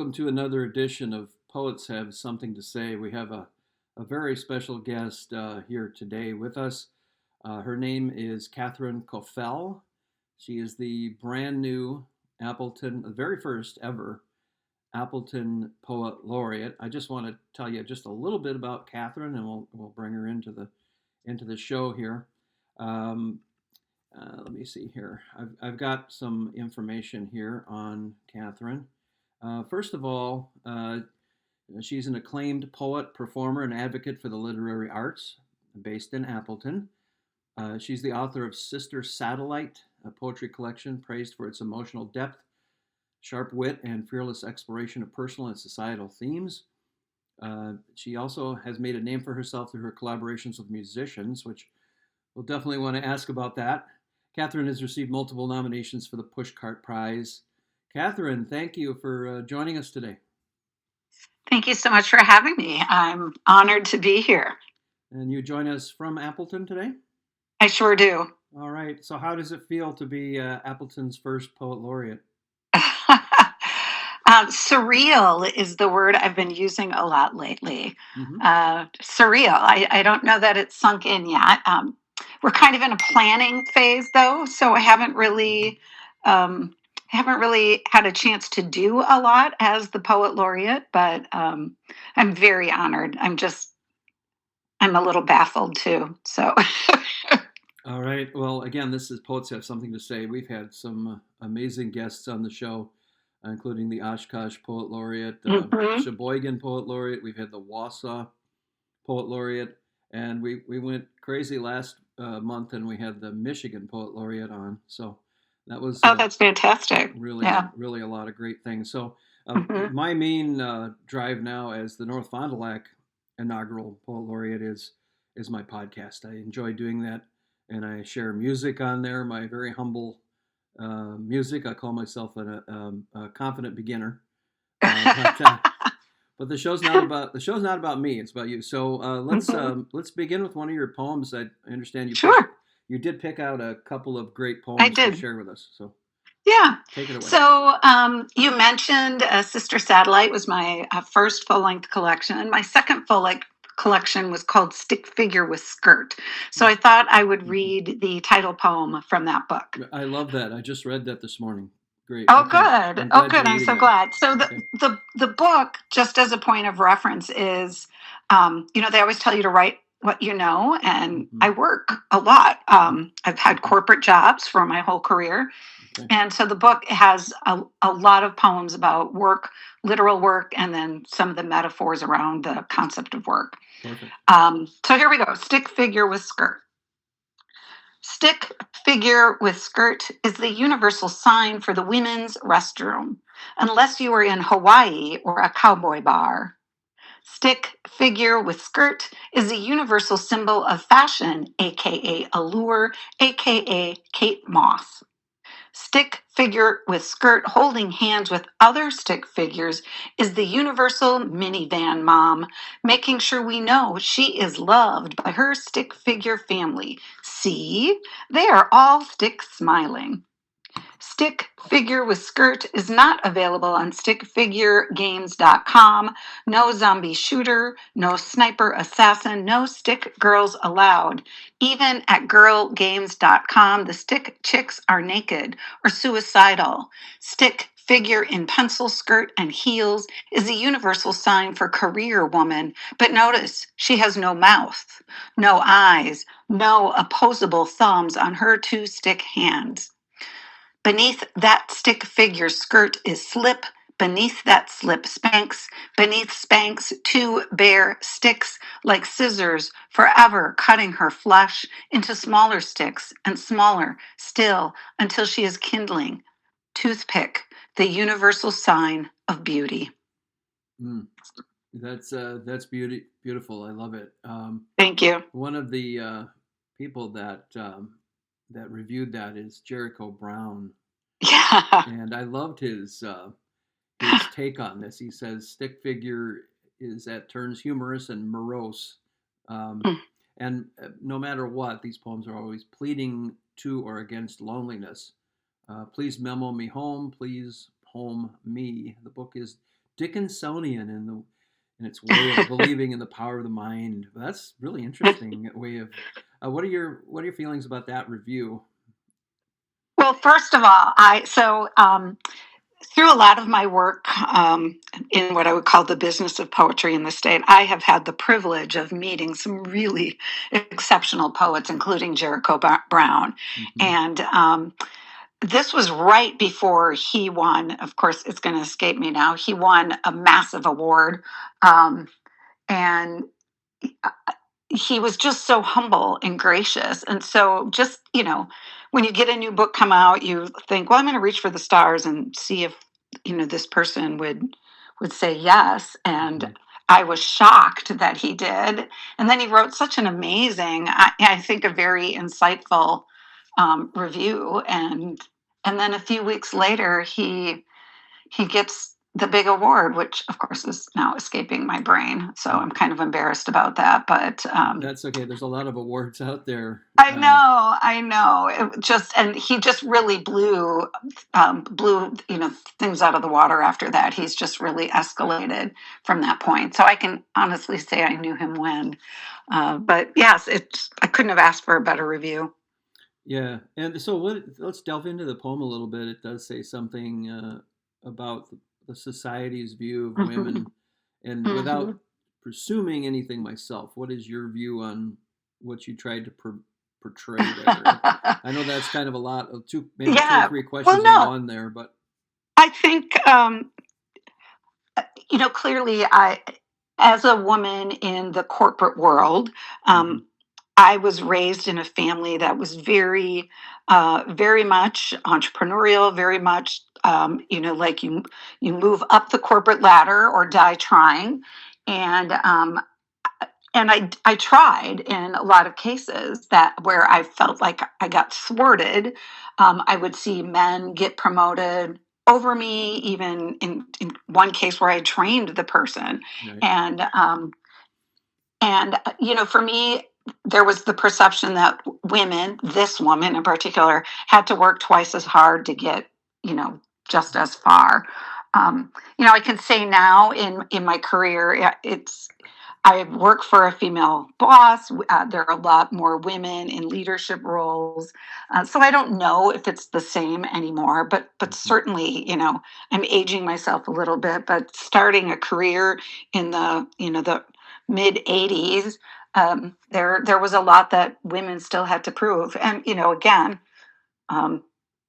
Welcome to another edition of Poets Have Something to Say. We have a very special guest here today with us. Her name is Cathryn Cofell. She is the brand new Appleton, the very first ever Appleton Poet Laureate. I just want to tell you just a little bit about Cathryn, and we'll bring her into the show here. Um, Let me see here. I've got some information here on Cathryn. First of all, she's an acclaimed poet, performer, and advocate for the literary arts, based in Appleton. She's the author of Sister Satellite, a poetry collection praised for its emotional depth, sharp wit, and fearless exploration of personal and societal themes. She also has made a name for herself through her collaborations with musicians, which we'll definitely want to ask about that. Cathryn has received multiple nominations for the Pushcart Prize. Cathryn, thank you for joining us today. Thank you so much for having me. I'm honored to be here. And you join us from Appleton today? I sure do. All right. So how does it feel to be Appleton's first Poet Laureate? Surreal is the word I've been using a lot lately. Surreal. I don't know that it's sunk in yet. We're kind of in a planning phase, though, so I haven't really had a chance to do a lot as the Poet Laureate, but I'm very honored. I'm a little baffled too. So. All right. Well, again, this is Poets Have Something to Say. We've had some amazing guests on the show, including the Oshkosh Poet Laureate, Sheboygan Poet Laureate. We've had the Wausau Poet Laureate, and we went crazy last month, and we had the Michigan Poet Laureate on. So that was that's fantastic. Really a lot of great things. So my main drive now as the North Fond du Lac inaugural Poet Laureate is my podcast. I enjoy doing that, and I share music on there. My very humble music. I call myself a confident beginner. But the show's not about me. It's about you. So let's begin with one of your poems. I understand you did pick out a couple of great poems to share with us. So yeah, take it away. So you mentioned Sister Satellite was my first full-length collection, and my second full-length collection was called Stick Figure with Skirt. So I thought I would read the title poem from that book. I love that. I just read that this morning. Great. Oh, okay. Good. I'm so glad. So the book, just as a point of reference, is, they always tell you to write what you know, and I work a lot. I've had corporate jobs for my whole career. Okay. And so the book has a lot of poems about work, literal work, and then some of the metaphors around the concept of work. Perfect. So here we go. Stick figure with skirt. Stick figure with skirt is the universal sign for the women's restroom, unless you are in Hawaii or a cowboy bar. Stick figure with skirt is the universal symbol of fashion, aka allure, aka Kate Moss. Stick figure with skirt holding hands with other stick figures is the universal minivan mom, making sure we know she is loved by her stick figure family. See, they are all stick smiling. Stick figure with skirt is not available on stickfiguregames.com. No zombie shooter, no sniper assassin, no stick girls allowed. Even at girlgames.com, the stick chicks are naked or suicidal. Stick figure in pencil skirt and heels is a universal sign for career woman, but notice she has no mouth, no eyes, no opposable thumbs on her two stick hands. Beneath that stick figure skirt is slip. Beneath that slip, Spanx. Beneath Spanx, two bare sticks like scissors, forever cutting her flesh into smaller sticks and smaller still until she is kindling. Toothpick, the universal sign of beauty. That's beautiful. I love it. Thank you. One of the people that reviewed that is Jericho Brown. Yeah. And I loved his take on this. He says stick figure is at turns humorous and morose. And no matter what, these poems are always pleading to or against loneliness. Please memo me home. Please home me. The book is Dickinsonian in its way of believing in the power of the mind. That's really interesting way of. What are your feelings about that review? Well, first of all, through a lot of my work in what I would call the business of poetry in the state, I have had the privilege of meeting some really exceptional poets, including Jericho Brown. Mm-hmm. And this was right before he won. Of course, it's going to escape me now. He won a massive award. And he was just so humble and gracious. And so just, when you get a new book come out, you think, well, I'm going to reach for the stars and see if, this person would say yes. And Mm-hmm. I was shocked that he did. And then he wrote such an amazing, I think a very insightful review. And then a few weeks later, he gets the big award, which of course is now escaping my brain. So I'm kind of embarrassed about that, but That's okay. There's a lot of awards out there. I know. And he just really blew things out of the water after that. He's just really escalated from that point. So I can honestly say I knew him when. But yes, I couldn't have asked for a better review. Yeah, and so let's delve into the poem a little bit. It does say something about the society's view of women, and without presuming anything myself, what is your view on what you tried to portray there? I know that's kind of a lot of maybe two or three questions in one there, but I think clearly, as a woman in the corporate world, I was raised in a family that was very, very much entrepreneurial, very much, like you move up the corporate ladder or die trying, and I tried in a lot of cases that where I felt like I got thwarted. I would see men get promoted over me, even in one case where I trained the person, right. and for me, there was the perception that women, this woman in particular, had to work twice as hard to get, just as far. I can say now in my career, I work for a female boss. There are a lot more women in leadership roles, so I don't know if it's the same anymore. But certainly, I'm aging myself a little bit. But starting a career in the mid '80s, there was a lot that women still had to prove, and again.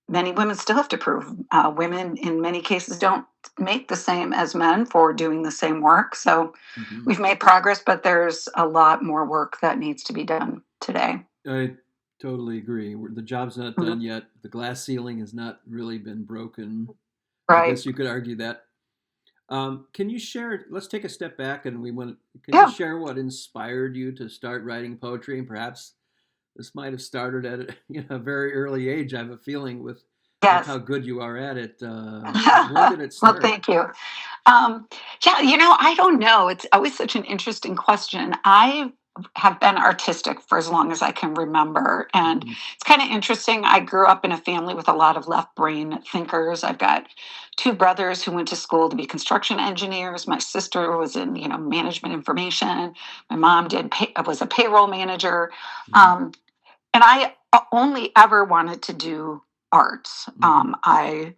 Many women still have to prove. Women, in many cases, don't make the same as men for doing the same work. So we've made progress, but there's a lot more work that needs to be done today. I totally agree. The job's not done yet. The glass ceiling has not really been broken. Right. I guess you could argue that. Can you share? Let's take a step back, and can you share what inspired you to start writing poetry, and perhaps this might have started at a very early age. I have a feeling with how good you are at it. When did it start? Well, thank you. I don't know. It's always such an interesting question. I have been artistic for as long as I can remember. And it's kind of interesting. I grew up in a family with a lot of left brain thinkers. I've got two brothers who went to school to be construction engineers. My sister was in, management information. My mom was a payroll manager. And I only ever wanted to do arts. I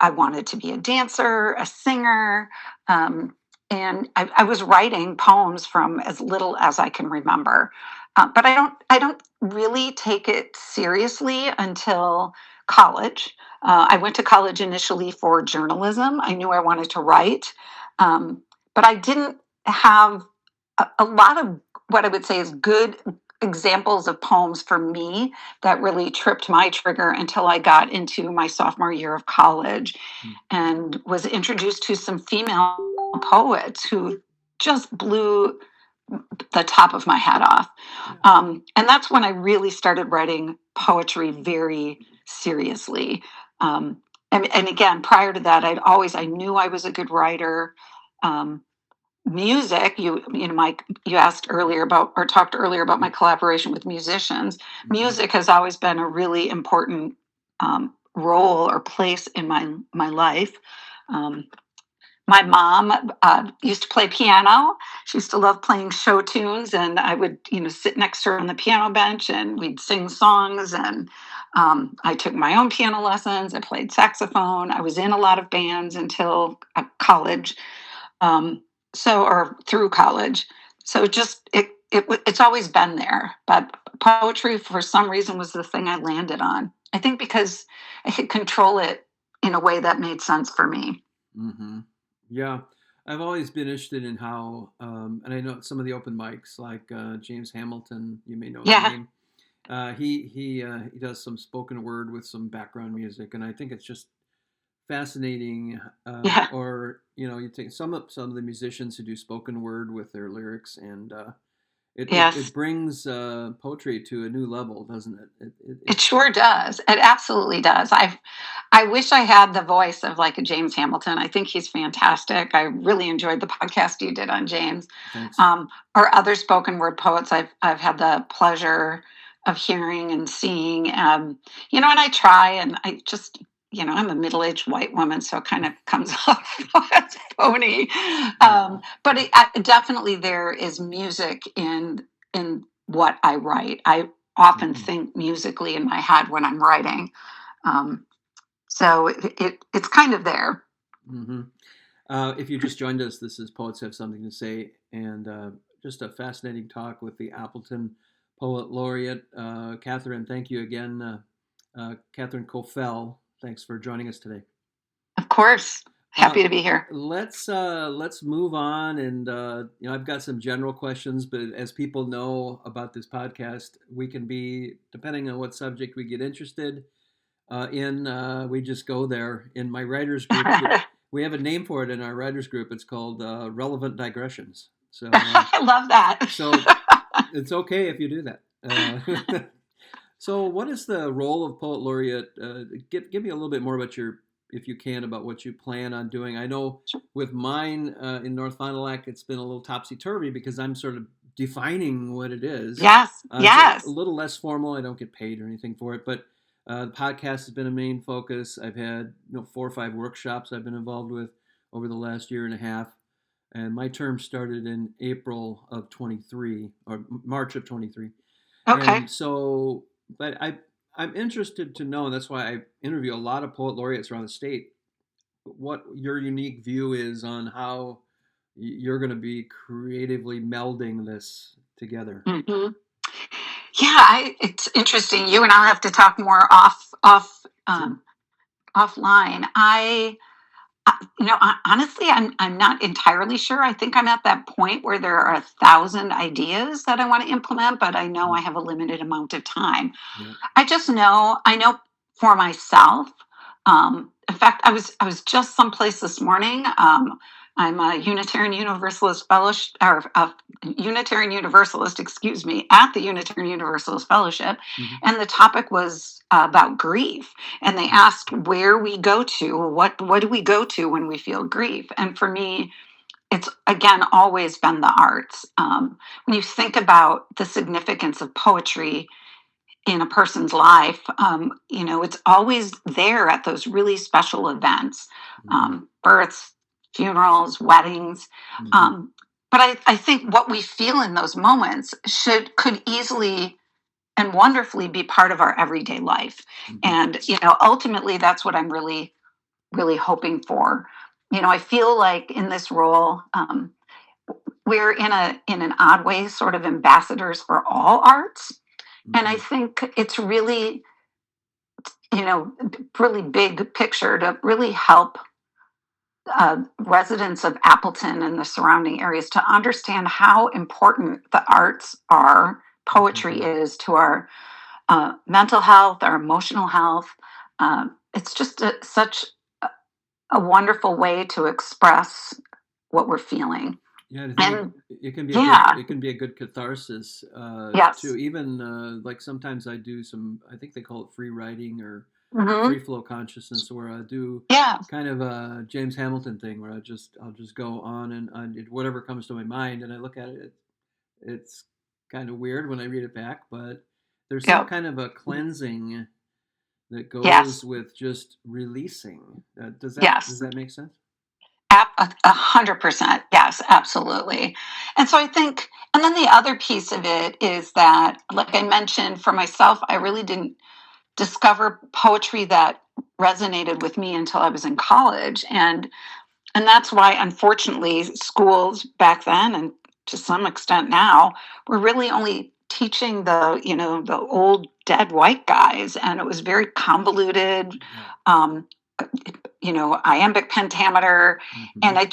wanted to be a dancer, a singer, and I was writing poems from as little as I can remember. But I don't really take it seriously until college. I went to college initially for journalism. I knew I wanted to write, but I didn't have a lot of what I would say is good examples of poems for me that really tripped my trigger until I got into my sophomore year of college and was introduced to some female poets who just blew the top of my head off. And that's when I really started writing poetry very seriously. And again, prior to that, I knew I was a good writer. Music, Mike, you asked earlier about or talked earlier about my collaboration with musicians. Music has always been a really important role or place in my life. My mom used to play piano. She used to love playing show tunes, and I would, sit next to her on the piano bench, and we'd sing songs. And I took my own piano lessons. I played saxophone. I was in a lot of bands until college, um, or through college. So it's always been there. But poetry, for some reason, was the thing I landed on. I think because I could control it in a way that made sense for me. Mm-hmm. Yeah, I've always been interested in how, and I know some of the open mics, like James Hamilton, you may know the Yeah. name. He does some spoken word with some background music, and I think it's just fascinating. Yeah. Or you take some of the musicians who do spoken word with their lyrics, and it Yes. brings poetry to a new level, doesn't it? It sure does. It absolutely does. I wish I had the voice of like a James Hamilton. I think he's fantastic. I really enjoyed the podcast you did on James. Thanks. Or other spoken word poets I've had the pleasure of hearing and seeing. And I try, and I just, I'm a middle-aged white woman, so it kind of comes off as phony. Yeah. But definitely there is music in what I write. I often Mm-hmm. think musically in my head when I'm writing. Um, so it's kind of there. Mm-hmm. If you just joined us, this is Poets Have Something to Say, and just a fascinating talk with the Appleton Poet Laureate. Cathryn, thank you again. Cathryn Cofell, thanks for joining us today. Of course, Uh, happy to be here. let's move on, and I've got some general questions, but as people know about this podcast, we can be, depending on what subject we get interested in, we just go there. In my writers group, we have a name for it in our writers group. It's called relevant digressions. I love that. So it's okay if you do that. So what is the role of poet laureate? Give me a little bit more about if you can, about what you plan on doing. I know with mine in North Fond du Lac, it's been a little topsy turvy because I'm sort of defining what it is. Yes, It's a yes. little less formal. I don't get paid or anything for it, but the podcast has been a main focus. I've had 4 or 5 workshops I've been involved with over the last year and a half, and my term started in April of 23 or March of 23. Okay. And so, but I'm interested to know, and that's why I interview a lot of poet laureates around the state, what your unique view is on how you're going to be creatively melding this together. Hmm. Yeah, it's interesting. You and I'll have to talk more Sure. offline. Honestly, I'm not entirely sure. I think I'm at that point where there are 1,000 ideas that I want to implement, but I know Mm, I have a limited amount of time. yeah. I know for myself. In fact, I was just someplace this morning. I'm a Unitarian Universalist fellowship, or a Unitarian Universalist, excuse me, at the Unitarian Universalist Fellowship, Mm-hmm. and the topic was about grief. And they asked where we go to, what do we go to when we feel grief? And for me, it's again always been the arts. When you think about the significance of poetry in a person's life, it's always there at those really special events, Mm-hmm. births, funerals, weddings. Mm-hmm. But I think what we feel in those moments could easily and wonderfully be part of our everyday life. Mm-hmm. And, ultimately, that's what I'm really, really hoping for. I feel like in this role, we're in an odd way sort of ambassadors for all arts. And I Mm-hmm. think it's really, really big picture to really help residents of Appleton and the surrounding areas to understand how important the arts are, poetry Mm-hmm. is to our mental health, our emotional health. It's just such a wonderful way to express what we're feeling. Yeah, I think And it can be a good yeah, it can be a good catharsis to yes. even like sometimes I do some, I think they call it free writing or free Hmm. flow consciousness, where I do Yeah, kind of a James Hamilton thing where I'll just go on and on whatever comes to my mind, and I look at it. It's kind of weird when I read it back, but there's some go. kind of a cleansing that goes Yes, with just releasing. Does yes. that make sense? 100%. Yes, absolutely. And so I think, and then the other piece of it is that, like I mentioned, for myself, I really didn't discover poetry that resonated with me until I was in college. And that's why, unfortunately, schools back then and to some extent now were really only teaching the old dead white guys, and it was very convoluted. Yeah. Um, Iambic pentameter, and Mm-hmm.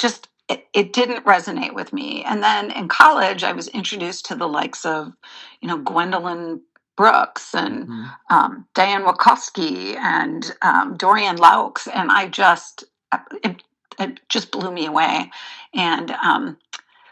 it didn't resonate with me. And then in college, I was introduced to the likes of, Gwendolyn Brooks and Mm-hmm. Diane Wachowski and Dorian Laux, and it, it just blew me away. And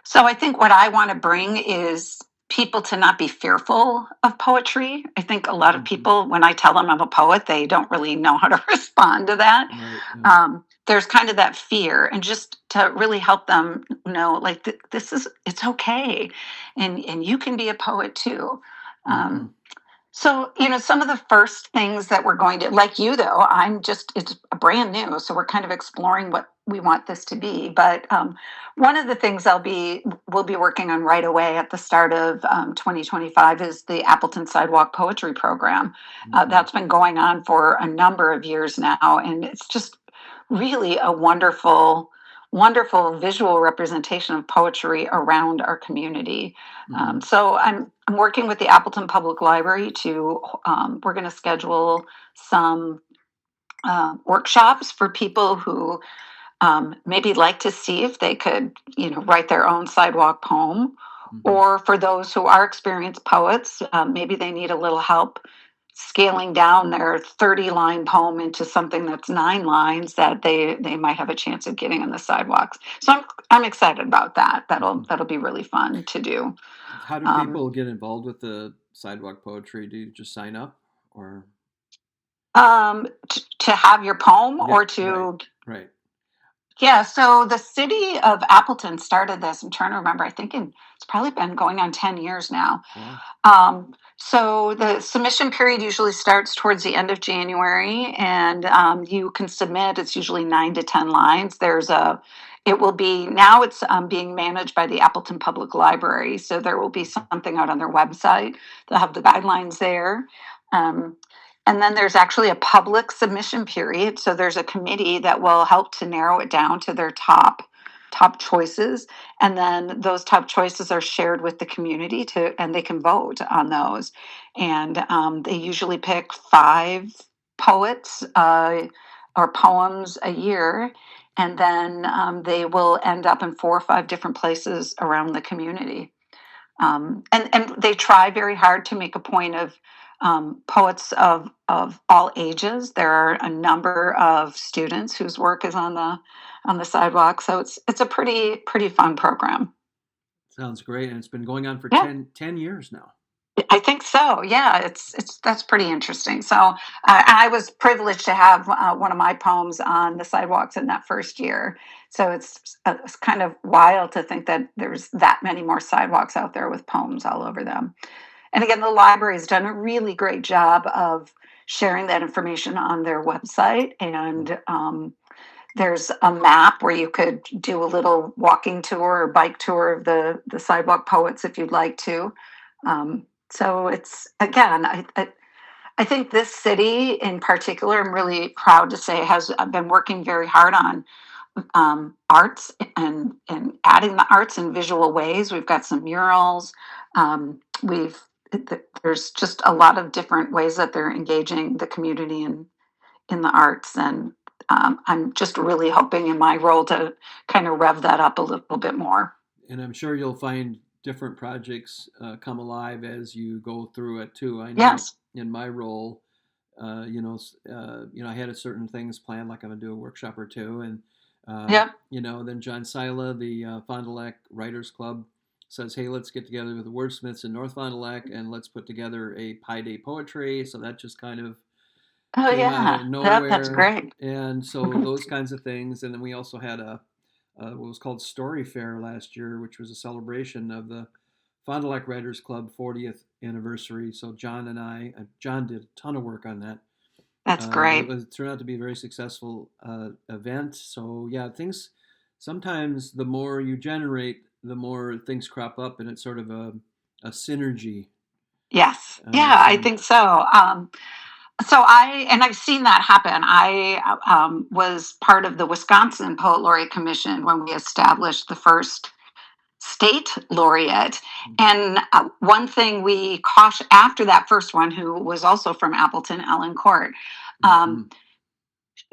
so I think what I want to bring is people to not be fearful of poetry. I think a lot of Mm-hmm. people, when I tell them I'm a poet, they don't really know how to respond to that. Right. Yeah. There's kind of that fear, and just to really help them know, like, it's okay, and you can be a poet too. Mm-hmm. Um, so, some of the first things that we're going to, like you, though, it's brand new. So we're kind of exploring what we want this to be. But one of the things we'll be working on right away at the start of 2025 is the Appleton Sidewalk Poetry Program. Mm-hmm. That's been going on for a number of years now. And it's just really a wonderful, wonderful visual representation of poetry around our community. Mm-hmm. So I'm working with the Appleton Public Library to we're going to schedule some workshops for people who maybe like to see if they could write their own sidewalk poem, Mm-hmm. or for those who are experienced poets, maybe they need a little help scaling down their 30-line poem into something that's 9 lines that they might have a chance of getting on the sidewalks. So I'm excited about that. That'll Mm-hmm. that'll be really fun to do. How do Um, people get involved with the sidewalk poetry? Do you just sign up, or? to have your poem, Yeah. or Right. to, Right. yeah. So the city of Appleton started this. I'm trying to remember. I think it's probably been going on 10 years now. Wow. So the submission period usually starts towards the end of January, and you can submit. It's usually 9 to 10 lines. It will be now. It's being managed by the Appleton Public Library, so there will be something out on their website. They'll have the guidelines there. Um, and then there's actually a public submission period. So there's a committee that will help to narrow it down to their top choices, and then those top choices are shared with the community and they can vote on those. And they usually pick 5 poets or poems a year, and then they will end up in 4 or 5 different places around the community. And they try very hard to make a point of poets of all ages. There are a number of students whose work is on the sidewalk, so it's a pretty fun program. Sounds great, and it's been going on for Yeah, 10 years now. I think so. Yeah, it's that's pretty interesting. So I was privileged to have one of my poems on the sidewalks in that first year. So it's kind of wild to think that there's that many more sidewalks out there with poems all over them. And again, the library has done a really great job of sharing that information on their website. And there's a map where you could do a little walking tour or bike tour of the sidewalk poets if you'd like to. So it's, again, I think this city in particular, I'm really proud to say, has been working very hard on arts and adding the arts in visual ways. We've got some murals. We've There's just a lot of different ways that they're engaging the community in the arts, and I'm just really hoping in my role to kind of rev that up a little bit more. And I'm sure you'll find different projects come alive as you go through it too. I know Yes. in my role, I had a certain things planned, like I'm gonna do a workshop or two, and Yep. then John Sila, the Fond du Lac Writers Club, says, "Hey, let's get together with the wordsmiths in North Fond du Lac and let's put together a Pi Day poetry." So that just kind of Oh came out yeah. of Yep. That's nowhere, great. and so those kinds of things. And then we also had what was called Story Fair last year, which was a celebration of the Fond du Lac Writers Club 40th anniversary. So John did a ton of work on that. That's But great. it turned out to be a very successful event. So yeah, things sometimes the more you generate, the more things crop up, and it's sort of a synergy. Yes. Yeah, I So think so. I've seen that happen. I was part of the Wisconsin Poet Laureate Commission when we established the first state laureate. And one thing we cautioned after that first one, who was also from Appleton, Ellen Court, um,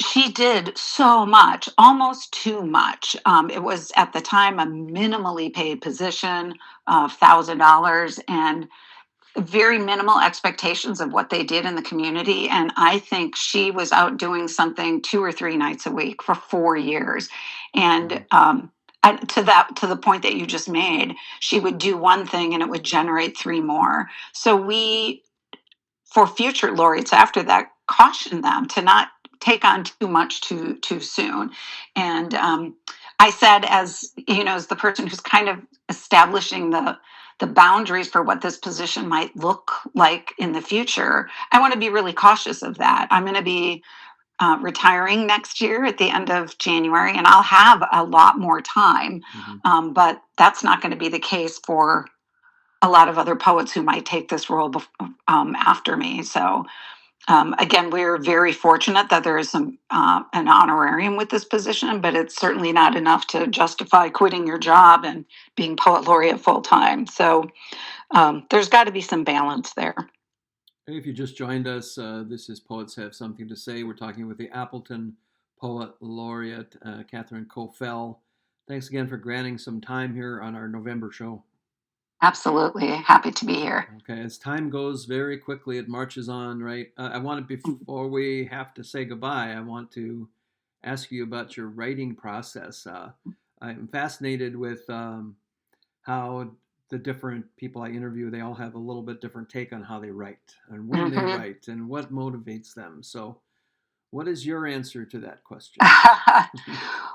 she did so much, almost too much. It was at the time a minimally paid position of $1,000 and very minimal expectations of what they did in the community. And I think she was out doing something 2 or 3 nights a week for 4 years. And to the point that you just made, she would do one thing and it would generate three more. So we, for future laureates after that, caution them to not take on too much too soon. And I said, as you know, as the person who's kind of establishing the boundaries for what this position might look like in the future, I want to be really cautious of that. I'm going to be retiring next year at the end of January, and I'll have a lot more time. But that's not going to be the case for a lot of other poets who might take this role after me. So again, we're very fortunate that there is an honorarium with this position, but it's certainly not enough to justify quitting your job and being poet laureate full time. So there's got to be some balance there. If you just joined us, this is Poets Have Something to Say. We're talking with the Appleton Poet Laureate, Cathryn Cofell. Thanks again for granting some time here on our November show. Absolutely. Happy to be here. Okay, as time goes very quickly, it marches on, right? I want to, before we have to say goodbye, I want to ask you about your writing process. I'm fascinated with how the different people I interview, they all have a little bit different take on how they write and when they write and what motivates them. So what is your answer to that question?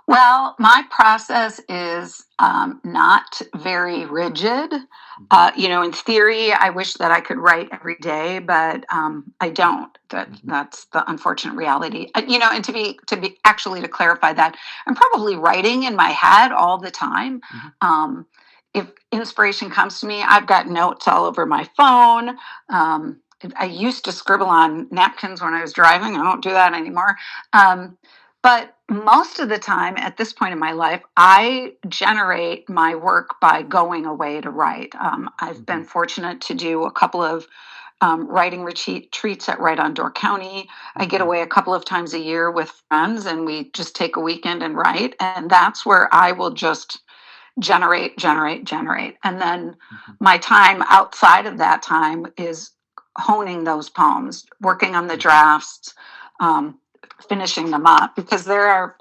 Well, my process is not very rigid. In theory, I wish that I could write every day, but I don't. That's the unfortunate reality. And to clarify that, I'm probably writing in my head all the time. If inspiration comes to me, I've got notes all over my phone. I used to scribble on napkins when I was driving. I don't do that anymore. But most of the time at this point in my life, I generate my work by going away to write. I've been fortunate to do a couple of writing retreats at Right on Door County. I get away a couple of times a year with friends and we just take a weekend and write. And that's where I will just generate. And then my time outside of that time is honing those poems, working on the drafts, finishing them up, because there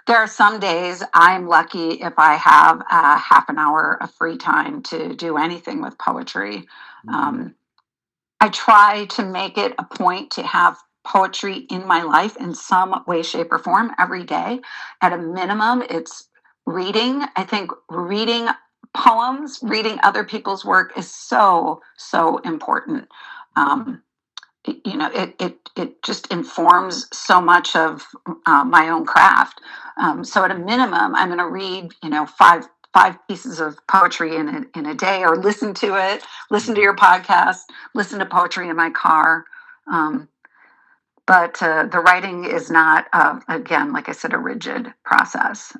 are some days I'm lucky if I have a half an hour of free time to do anything with poetry. I try to make it a point to have poetry in my life in some way, shape, or form every day. At a minimum, it's reading. I think reading poems, reading other people's work is so important. It just informs so much of my own craft. So at a minimum, I'm going to read, five pieces of poetry in a day, or listen to it, listen to your podcast, listen to poetry in my car. But the writing is not, again, like I said, a rigid process.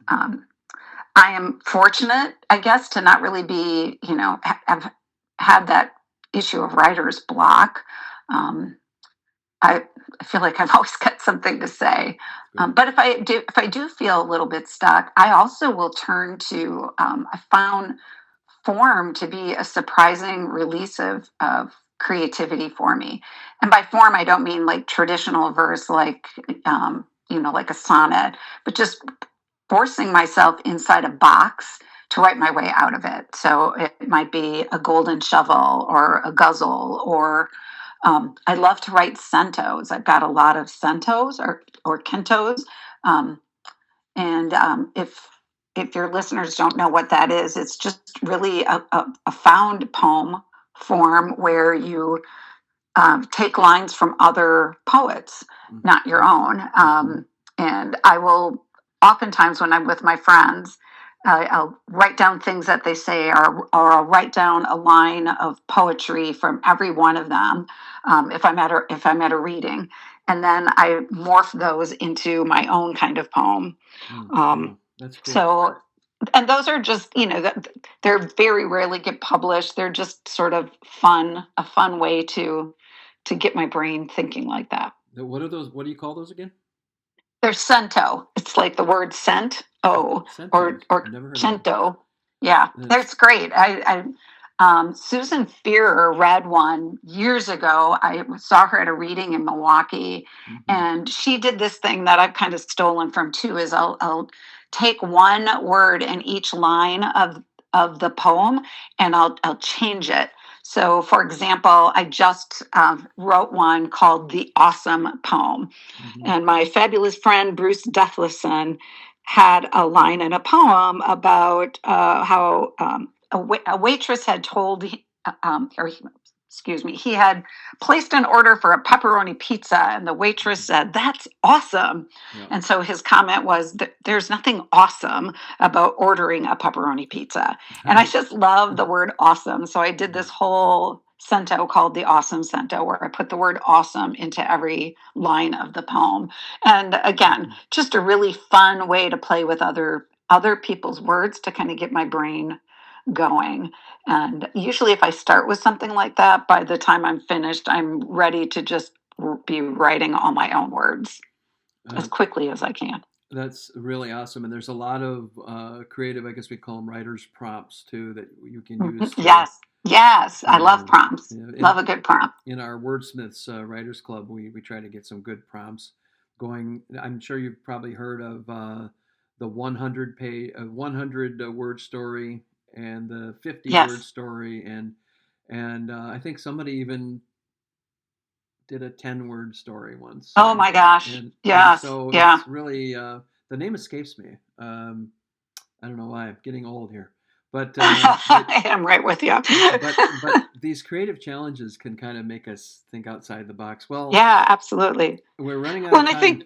I am fortunate, I guess, to not really be, have had that issue of writer's block. I feel like I've always got something to say. But if I do feel a little bit stuck, I also will turn to, I found form to be a surprising release of creativity for me. And by form, I don't mean like traditional verse, like, like a sonnet, but just forcing myself inside a box to write my way out of it. So it might be a golden shovel or a guzzle, or I love to write centos. I've got a lot of centos or cantos. If your listeners don't know what that is, it's just really a found poem form where you take lines from other poets, not your own. And I will oftentimes when I'm with my friends, I'll write down things that they say, or I'll write down a line of poetry from every one of them, if I'm at a reading, and then I morph those into my own kind of poem. Wow, that's cool. So, and those are just, they're very rarely get published. They're just sort of a fun way to get my brain thinking like that. What are those? What do you call those again? They're cento. It's like the word cent, or Never heard cento. Yeah, that's great. Susan Fearer read one years ago. I saw her at a reading in Milwaukee, and she did this thing that I've kind of stolen from too. Is I'll take one word in each line of the poem, and I'll change it. So, for example, I just wrote one called "The Awesome Poem," and my fabulous friend Bruce Deathlison had a line in a poem about how a waitress had told, he had placed an order for a pepperoni pizza, and the waitress said, "That's awesome." Yeah. And so his comment was that there's nothing awesome about ordering a pepperoni pizza. And I just love the word awesome. So I did this whole cento called the Awesome Cento, where I put the word awesome into every line of the poem. And again, just a really fun way to play with other people's words to kind of get my brain going. And usually if I start with something like that, by the time I'm finished, I'm ready to just be writing all my own words as quickly as I can. That's really awesome. And there's a lot of creative, I guess we call them writer's prompts too, that you can use. Yes. I love prompts. Love a good prompt. In our Wordsmiths Writers Club, we try to get some good prompts going. I'm sure you've probably heard of the 100 word story and the 50 word story, and I think somebody even did a 10-word story once. Oh my gosh! And so it's really the name escapes me. I don't know why. I'm getting old here, but I'm right with you. but these creative challenges can kind of make us think outside the box. Well, yeah, absolutely. We're running out of time.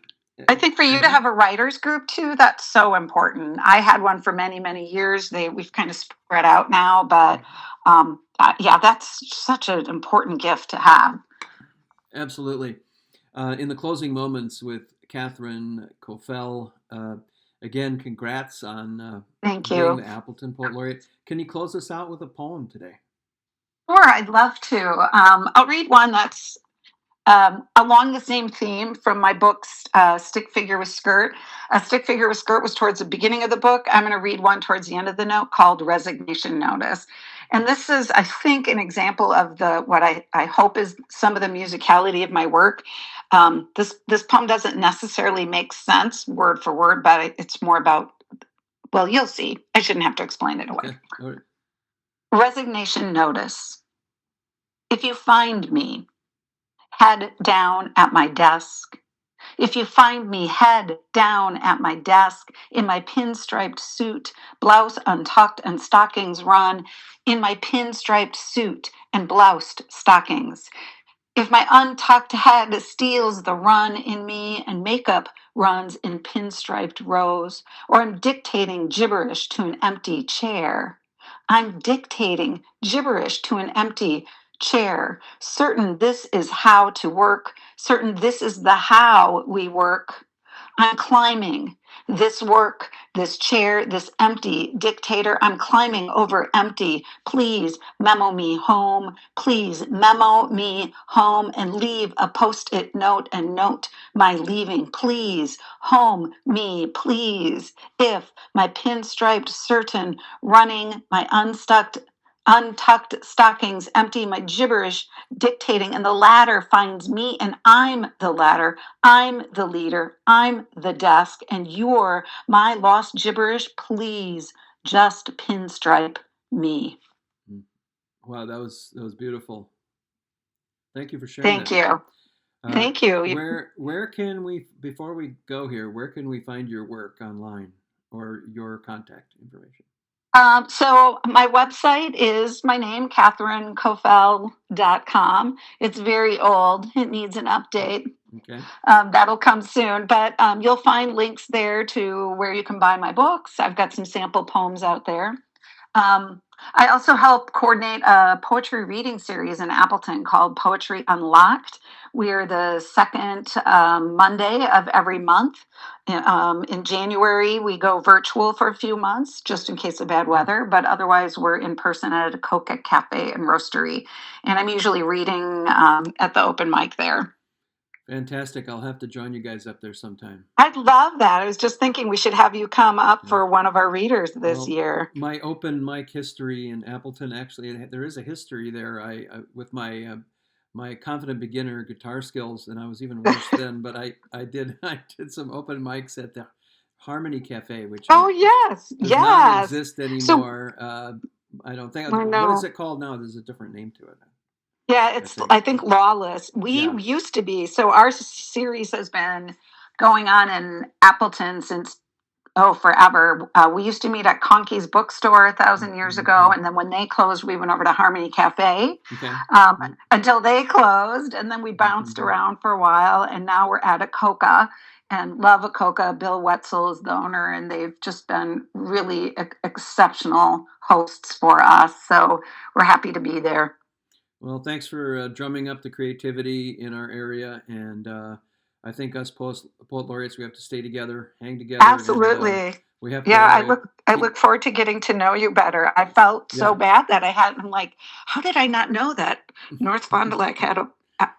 I think for you to have a writers group too, that's so important. I had one for many, many years. We've kind of spread out now, but that's such an important gift to have. Absolutely. In the closing moments with Cathryn Cofell, again, congrats on Thank being you. the Appleton Poet Laureate. Can you close us out with a poem today? Sure, I'd love to. I'll read one that's along the same theme from my book, Stick Figure with Skirt. A Stick Figure with Skirt was towards the beginning of the book. I'm going to read one towards the end of the note called Resignation Notice. And this is, I think, an example of what I hope is some of the musicality of my work. This poem doesn't necessarily make sense word for word, but it's more about, well, you'll see. I shouldn't have to explain it away. Okay. Right. Resignation Notice. If you find me head down at my desk, if you find me head down at my desk in my pinstriped suit, blouse untucked and stockings run, in my pinstriped suit and bloused stockings, if my untucked head steals the run in me and makeup runs in pinstriped rows, or I'm dictating gibberish to an empty chair, I'm dictating gibberish to an empty chair, certain this is how to work, certain this is the how we work. I'm climbing this work, this chair, this empty dictator. I'm climbing over empty. Please memo me home. Please memo me home and leave a post-it note and note my leaving. Please home me, please. If my pinstriped certain running, my untucked stockings empty, my gibberish dictating, and the ladder finds me, and I'm the ladder, I'm the leader, I'm the desk, and you're my lost gibberish. Please just pinstripe me. Wow, that was beautiful. Thank you for sharing. Thank you. Thank you. Where can we, before we go here, where can we find your work online or your contact information? So my website is my name, CathrynCofell.com. It's very old. It needs an update. Okay. That'll come soon, but you'll find links there to where you can buy my books. I've got some sample poems out there. Um, I also help coordinate a poetry reading series in Appleton called Poetry Unlocked. We are the second Monday of every month. In January, we go virtual for a few months just in case of bad weather, but otherwise, we're in person at a Coca Cafe and Roastery. And I'm usually reading at the open mic there. Fantastic. I'll have to join you guys up there sometime. I'd love that. I was just thinking we should have you come up for one of our readers this year. My open mic history in Appleton, actually, there is a history there. I with my confident beginner guitar skills, and I was even worse then. But I did some open mics at the Harmony Cafe, which yes, does not exist anymore. I don't think. What is it called now? There's a different name to it. Yeah, I think Lawless. We used to be. So our series has been going on in Appleton since forever. We used to meet at Conkey's bookstore 1,000 years ago, and then when they closed, we went over to Harmony Cafe until they closed, and then we bounced around for a while, and now we're at Acoca. And love Acoca. Bill Wetzel is the owner, and they've just been really exceptional hosts for us. So we're happy to be there. Well, thanks for drumming up the creativity in our area, and I think us poet laureates, we have to stay together, hang together. Absolutely. And, we have to. Yeah, I look forward to getting to know you better. I felt so bad that I hadn't. I'm like, how did I not know that North Fond du Lac had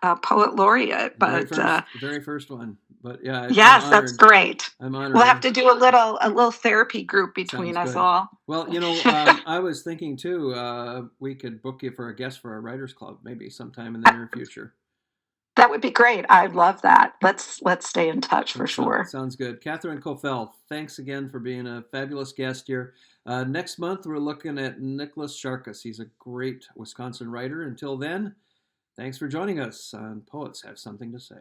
a poet laureate? But very first one. But yeah. Yes, that's great. I'm honored. We'll have to do a little therapy group between us all. Well, I was thinking too, we could book you for a guest for our writers club maybe sometime in the near future. That would be great. I'd love that. Let's stay in touch for sure. Sounds good. Cathryn Cofell, thanks again for being a fabulous guest here. Next month, we're looking at Nicholas Sharkus. He's a great Wisconsin writer. Until then, thanks for joining us on Poets Have Something to Say.